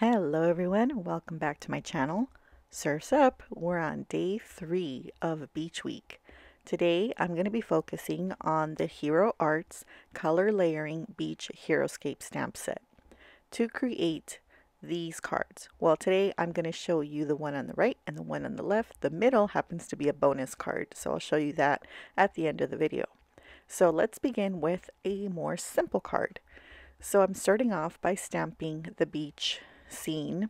Hello everyone, welcome back to my channel. Surf's up, we're on day 3 of Beach Week. Today I'm going to be focusing on the Hero Arts Color Layering Beach Heroscape stamp set to create these cards. Well, today I'm going to show you the one on the right and the one on the left. The middle happens to be a bonus card, so I'll show you that at the end of the video. So let's begin with a more simple card. So I'm starting off by stamping the beach scene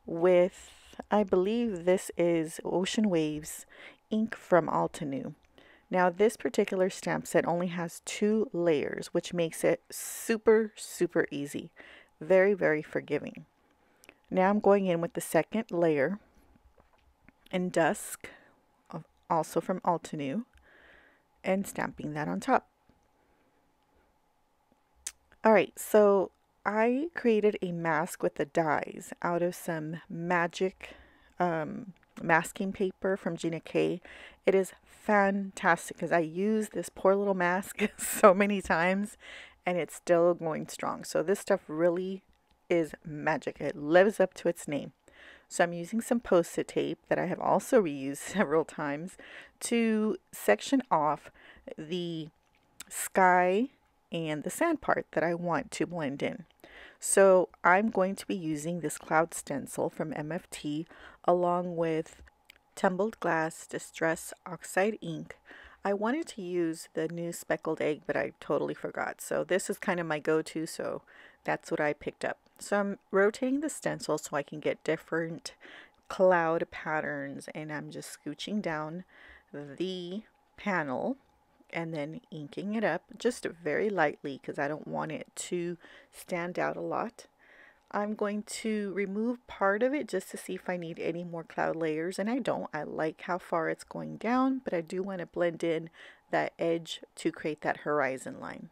with, I believe this is Ocean Waves ink from Altenew. Now this particular stamp set only has 2 layers, which makes it super easy. Very forgiving. Now I'm going in with the second layer in Dusk, also from Altenew, and stamping that on top. Alright, so I created a mask with the dies out of some magic masking paper from Gina K. It is fantastic because I use this poor little mask so many times and it's still going strong. So this stuff really is magic. It lives up to its name. So I'm using some post-it tape that I have also reused several times to section off the sky and the sand part that I want to blend in. So I'm going to be using this cloud stencil from MFT along with Tumbled Glass Distress Oxide ink. I wanted to use the new speckled egg, but I totally forgot. So this is kind of my go-to, so that's what I picked up. So I'm rotating the stencil so I can get different cloud patterns, and I'm just scooching down the panel and then inking it up just very lightly because I don't want it to stand out a lot. I'm going to remove part of it just to see if I need any more cloud layers, and I don't. I like how far it's going down, but I do want to blend in that edge to create that horizon line.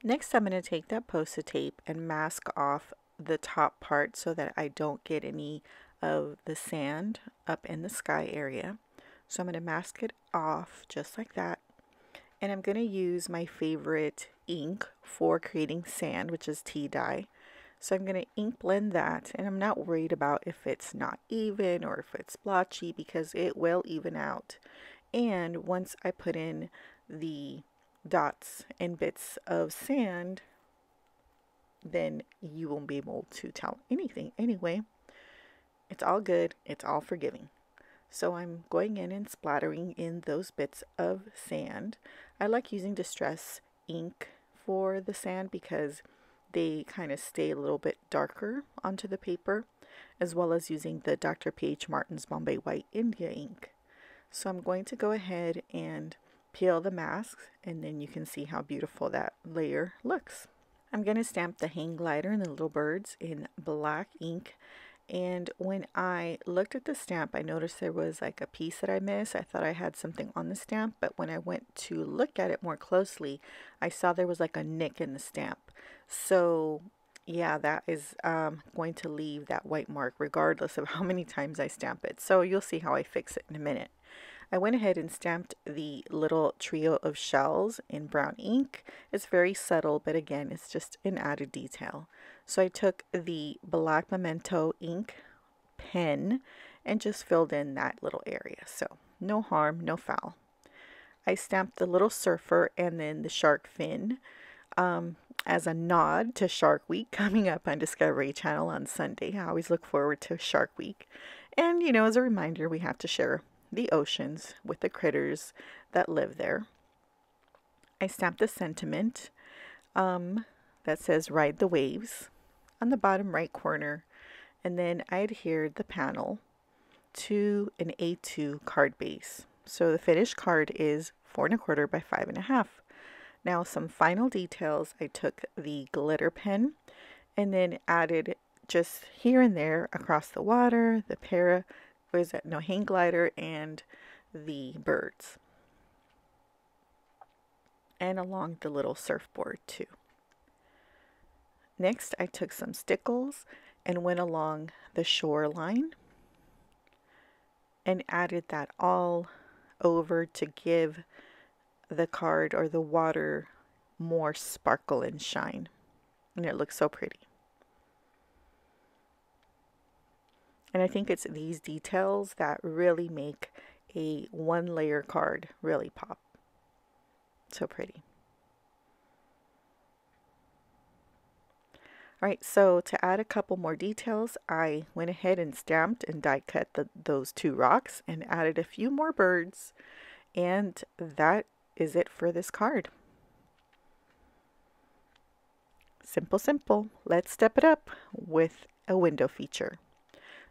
Next, I'm going to take that post-it tape and mask off the top part so that I don't get any of the sand up in the sky area. So I'm going to mask it off just like that. And I'm going to use my favorite ink for creating sand, which is tea dye. So I'm going to ink blend that, and I'm not worried about if it's not even or if it's blotchy because it will even out. And once I put in the dots and bits of sand, then you won't be able to tell anything anyway. It's all good. It's all forgiving. So I'm going in and splattering in those bits of sand. I like using Distress ink for the sand because they kind of stay a little bit darker onto the paper, as well as using the Dr. P.H. Martin's Bombay White India ink. So I'm going to go ahead and peel the mask, and then you can see how beautiful that layer looks. I'm going to stamp the hang glider and the little birds in black ink. And when I looked at the stamp, I noticed there was like a piece that I missed. I thought I had something on the stamp, but when I went to look at it more closely, I saw there was like a nick in the stamp. So yeah, that is going to leave that white mark regardless of how many times I stamp it. So you'll see how I fix it in a minute. I went ahead and stamped the little trio of shells in brown ink. It's very subtle, but again, it's just an added detail. So I took the black Memento ink pen and just filled in that little area. So no harm, no foul. I stamped the little surfer and then the shark fin as a nod to Shark Week coming up on Discovery Channel on Sunday. I always look forward to Shark Week. And, you know, as a reminder, we have to share the oceans with the critters that live there. I stamped the sentiment that says Ride the Waves on the bottom right corner, and then I adhered the panel to an A2 card base. So the finished card is 4 1/4 by 5 1/2. Now some final details. I took the glitter pen and then added just here and there across the water, the hang glider and the birds, and along the little surfboard too. Next, I took some stickles and went along the shoreline and added that all over to give the card or the water more sparkle and shine. And it looks so pretty. And I think it's these details that really make a one layer card really pop. So pretty. Alright, so to add a couple more details, I went ahead and stamped and die cut those two rocks and added a few more birds, and that is it for this card. Simple, simple. Let's step it up with a window feature.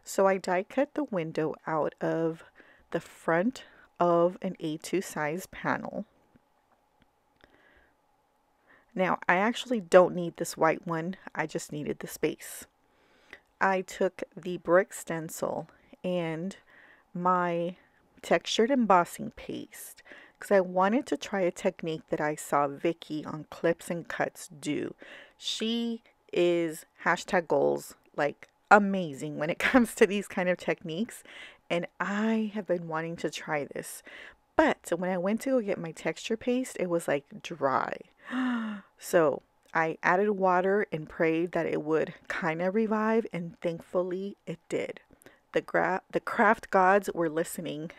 So I die cut the window out of the front of an A2 size panel. Now, I actually don't need this white one, I just needed the space. I took the brick stencil and my textured embossing paste because I wanted to try a technique that I saw Vicky on Clips and Cuts do. She is #goals, like amazing when it comes to these kind of techniques, and I have been wanting to try this. But when I went to go get my texture paste, it was like dry. So I added water and prayed that it would kind of revive, and thankfully it did. The craft gods were listening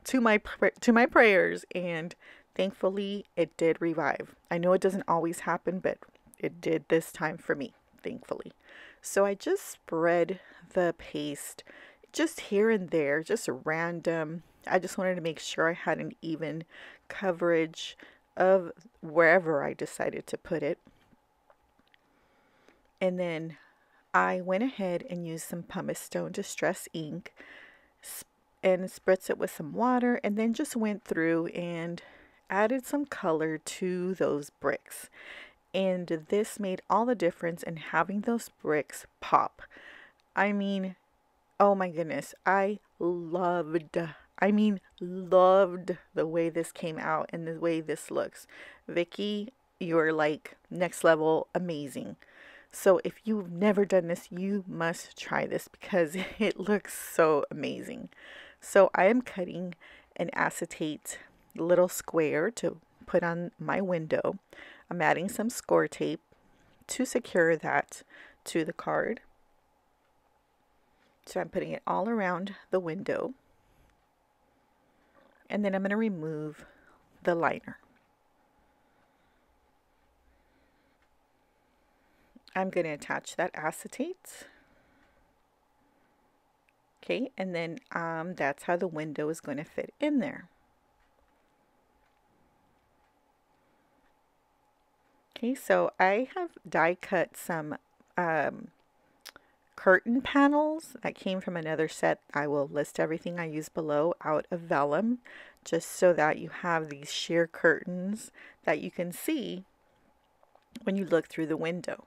to my prayers, and thankfully it did revive. I know it doesn't always happen, but it did this time for me, thankfully. So I just spread the paste just here and there, just random. I just wanted to make sure I had an even coverage of wherever I decided to put it. And then I went ahead and used some pumice stone distress ink and spritz it with some water, and then just went through and added some color to those bricks. And this made all the difference in having those bricks pop. I mean, oh my goodness, I loved the way this came out and the way this looks. Vicky, you're like next level amazing. So if you've never done this, you must try this because it looks so amazing. So I am cutting an acetate little square to put on my window. I'm adding some score tape to secure that to the card. So I'm putting it all around the window. And then I'm going to remove the liner. I'm going to attach that acetate. Okay, and then that's how the window is going to fit in there. Okay, so I have die cut some curtain panels that came from another set. I will list everything I use below out of vellum, just so that you have these sheer curtains that you can see when you look through the window.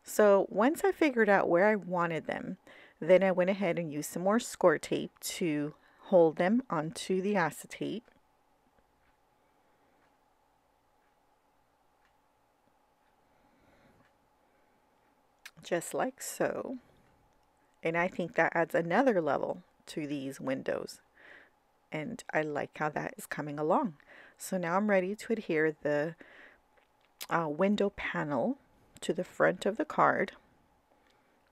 So once I figured out where I wanted them, then I went ahead and used some more score tape to hold them onto the acetate. Just like so. And I think that adds another level to these windows. And I like how that is coming along. So now I'm ready to adhere the window panel to the front of the card.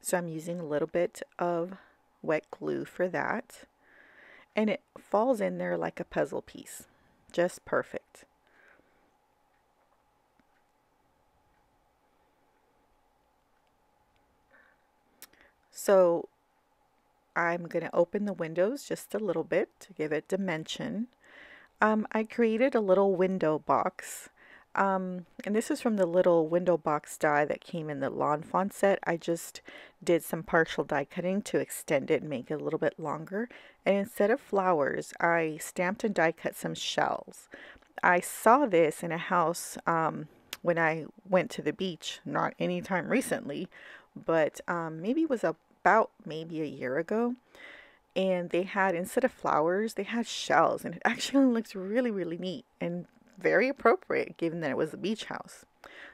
So I'm using a little bit of wet glue for that. And it falls in there like a puzzle piece. Just perfect. So I'm going to open the windows just a little bit to give it dimension. I created a little window box. And this is from the little window box die that came in the Lawn Fawn set. I just did some partial die cutting to extend it and make it a little bit longer. And instead of flowers, I stamped and die cut some shells. I saw this in a house when I went to the beach, not anytime recently, but maybe it was about maybe a year ago. And they had, instead of flowers, they had shells, and it actually looks really, really neat and very appropriate given that it was a beach house.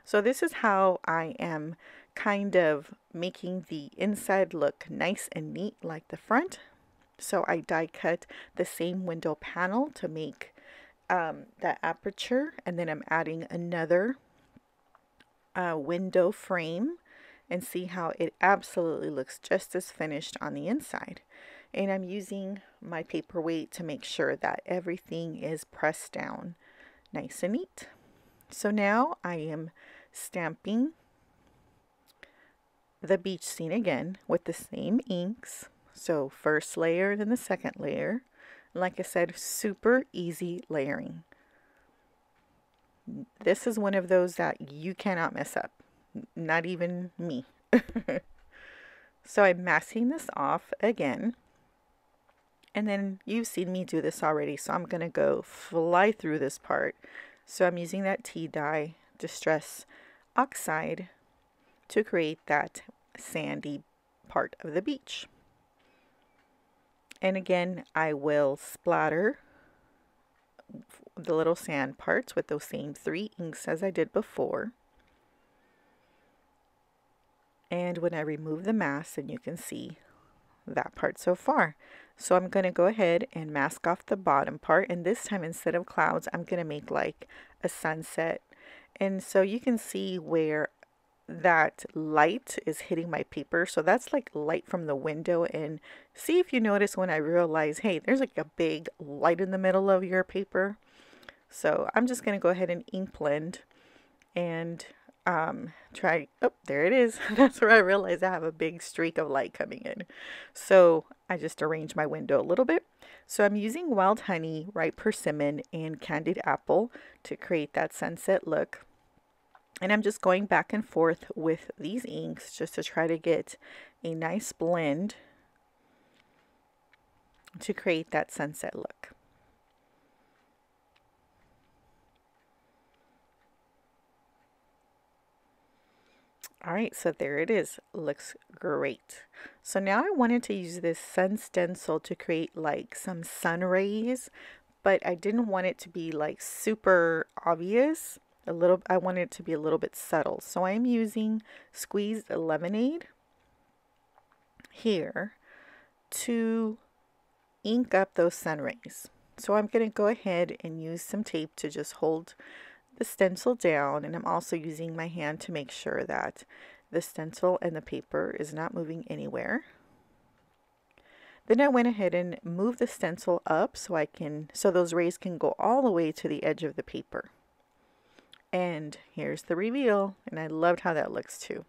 So this is how I am kind of making the inside look nice and neat like the front. So I die cut the same window panel to make that aperture, and then I'm adding another window frame, and see how it absolutely looks just as finished on the inside. And I'm using my paperweight to make sure that everything is pressed down nice and neat. So now I am stamping the beach scene again with the same inks. So first layer, then the second layer. Like I said, super easy layering. This is one of those that you cannot mess up. Not even me. So I'm masking this off again. And then you've seen me do this already, so I'm going to go fly through this part. So I'm using that tea dye Distress Oxide to create that sandy part of the beach. And again, I will splatter the little sand parts with those same 3 inks as I did before. And when I remove the mask, then you can see that part so far. So I'm going to go ahead and mask off the bottom part, and this time instead of clouds I'm going to make like a sunset. And so you can see where that light is hitting my paper, so that's like light from the window. And see if you notice when I realize, hey, there's like a big light in the middle of your paper. So I'm just going to go ahead and ink blend and try, oh, there it is. That's where I realized I have a big streak of light coming in. So I just arranged my window a little bit. So I'm using wild honey, ripe persimmon, and candied apple to create that sunset look. And I'm just going back and forth with these inks just to try to get a nice blend to create that sunset look. Alright, so there it is. Looks great. So now I wanted to use this sun stencil to create like some sun rays, but I didn't want it to be like super obvious. I wanted it to be a little bit subtle. So I'm using squeezed lemonade here to ink up those sun rays. So I'm going to go ahead and use some tape to just hold the stencil down, and I'm also using my hand to make sure that the stencil and the paper is not moving anywhere. Then I went ahead and moved the stencil up so those rays can go all the way to the edge of the paper. And here's the reveal, and I loved how that looks too.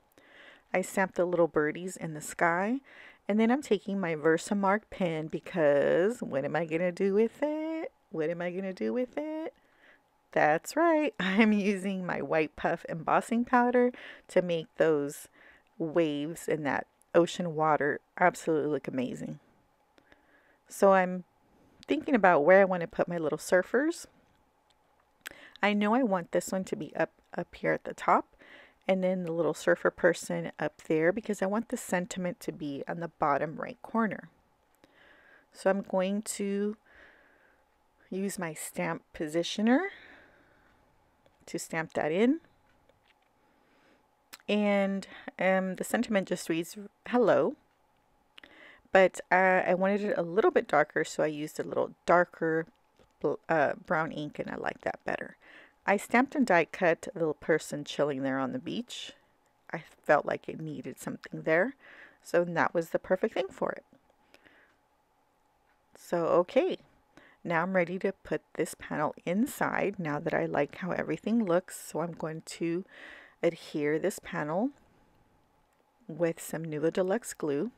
I stamped the little birdies in the sky, and then I'm taking my Versamark pen because what am I gonna do with it? What am I gonna do with it? That's right, I'm using my white puff embossing powder to make those waves in that ocean water absolutely look amazing. So I'm thinking about where I want to put my little surfers. I know I want this one to be up here at the top, and then the little surfer person up there, because I want the sentiment to be on the bottom right corner. So I'm going to use my stamp positioner to stamp that in, and the sentiment just reads hello, but I wanted it a little bit darker, so I used a little darker brown ink, and I like that better. I stamped and die cut the little person chilling there on the beach. I felt like it needed something there, so that was the perfect thing for it. So okay, now I'm ready to put this panel inside now that I like how everything looks. So I'm going to adhere this panel with some Nuvo Deluxe glue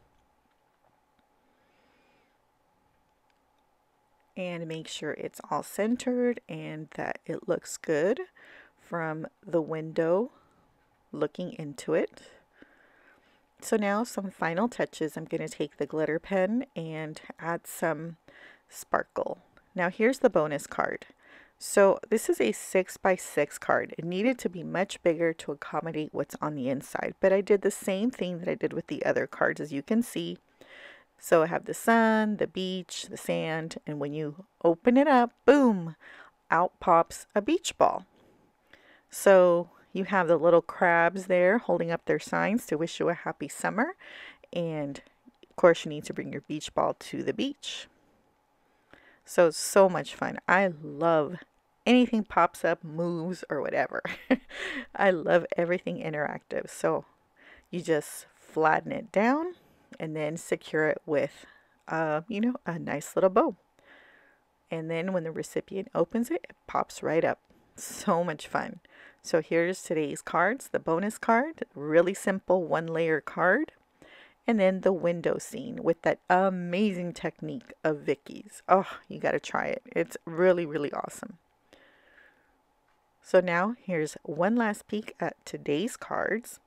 and make sure it's all centered and that it looks good from the window looking into it. So now some final touches. I'm going to take the glitter pen and add some sparkle. Now here's the bonus card. So this is a 6x6 card. It needed to be much bigger to accommodate what's on the inside, but I did the same thing that I did with the other cards, as you can see. So I have the sun, the beach, the sand, and when you open it up, boom, out pops a beach ball. So you have the little crabs there holding up their signs to wish you a happy summer, and of course you need to bring your beach ball to the beach. So much fun. I love anything pops up, moves, or whatever. I love everything interactive. So You just flatten it down and then secure it with, you know, a nice little bow. And then when the recipient opens it, it pops right up. So much fun. So here's today's cards. The bonus card, really simple 1-layer card. And then the window scene with that amazing technique of Vicky's. Oh, you got to try it. It's really, really awesome. So now here's one last peek at today's cards.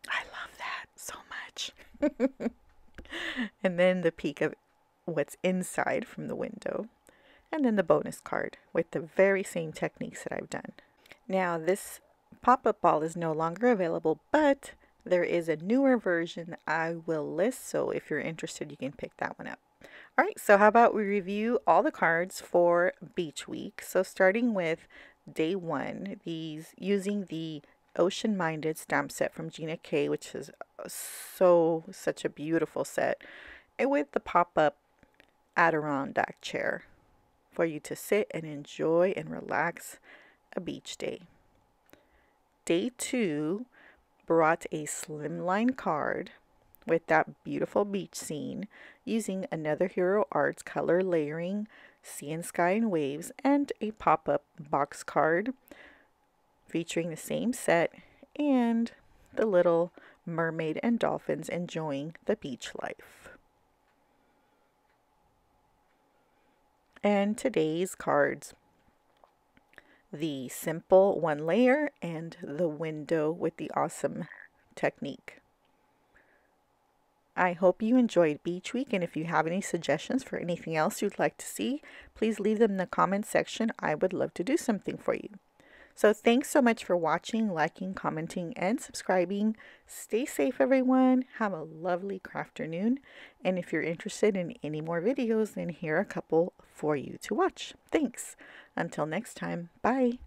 I love that so much. And then the peek of what's inside from the window. And then the bonus card with the very same techniques that I've done. Now this pop-up ball is no longer available, but there is a newer version I will list, so if you're interested, you can pick that one up. All right, so how about we review all the cards for Beach Week? So starting with day 1, these using the Ocean Minded stamp set from Gina K, which is such a beautiful set, and with the pop-up Adirondack chair for you to sit and enjoy and relax a beach day. Day 2 brought a slimline card with that beautiful beach scene using another Hero Arts color layering, sea and sky and waves, and a pop-up box card featuring the same set and the little mermaid and dolphins enjoying the beach life. And today's cards, the simple 1-layer and the window with the awesome technique. I hope you enjoyed Beach Week, and if you have any suggestions for anything else you'd like to see, please leave them in the comments section. I would love to do something for you. So thanks so much for watching, liking, commenting, and subscribing. Stay safe, everyone. Have a lovely crafternoon. And if you're interested in any more videos, then here are a couple for you to watch. Thanks. Until next time, bye.